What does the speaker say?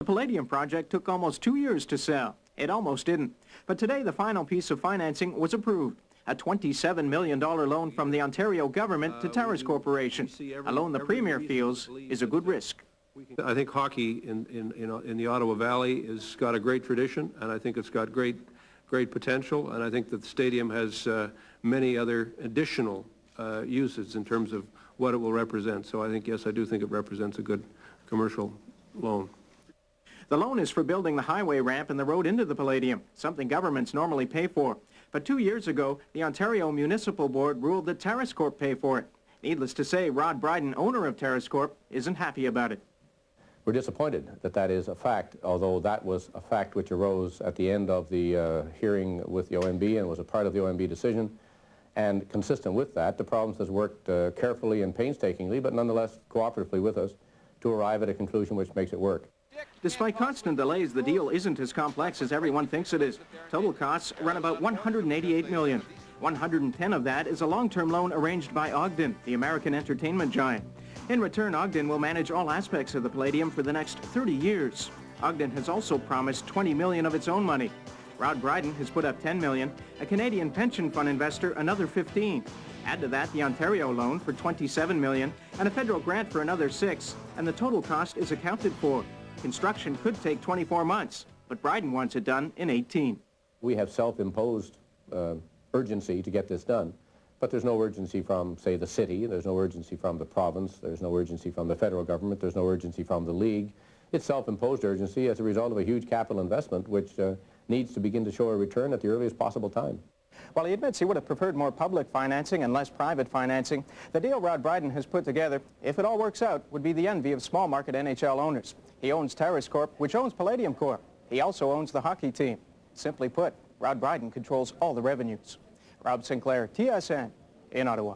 Palladium project took almost 2 years to sell. It almost didn't. But today the final piece of financing was approved. A $27 million loan from the Ontario government to Terrace Corporation. A loan the Premier feels is a good risk. I think hockey in the Ottawa Valley has got a great tradition, and I think it's got great potential, and I think that the stadium has many other additional uses in terms of what it will represent. So I think, yes, I do think it represents a good commercial loan. The loan is for building the highway ramp and the road into the Palladium, something governments normally pay for. But 2 years ago, the Ontario Municipal Board ruled that Terrace Corp pay for it. Needless to say, Rod Bryden, owner of Terrace Corp, isn't happy about it. We're disappointed that that is a fact, although that was a fact which arose at the end of the hearing with the OMB and was a part of the OMB decision. And consistent with that, the province has worked carefully and painstakingly, but nonetheless cooperatively with us, to arrive at a conclusion which makes it work. Despite constant delays, the deal isn't as complex as everyone thinks it is. Total costs run about $188 million. 110 of that is a long-term loan arranged by Ogden, the American entertainment giant. In return, Ogden will manage all aspects of the Palladium for the next 30 years. Ogden has also promised $20 million of its own money. Rod Bryden has put up $10 million, a Canadian pension fund investor another $15. Add to that the Ontario loan for $27 million and a federal grant for another $6, and the total cost is accounted for. Construction could take 24 months, but Bryden wants it done in 18. We have self-imposed urgency to get this done, but there's no urgency from, say, the city, there's no urgency from the province, there's no urgency from the federal government, there's no urgency from the league. It's self-imposed urgency as a result of a huge capital investment which needs to begin to show a return at the earliest possible time. While he admits he would have preferred more public financing and less private financing, the deal Rod Bryden has put together, if it all works out, would be the envy of small market NHL owners. He owns Terrace Corp, which owns Palladium Corp. He also owns the hockey team. Simply put, Rod Bryden controls all the revenues. Rob Sinclair, TSN, in Ottawa.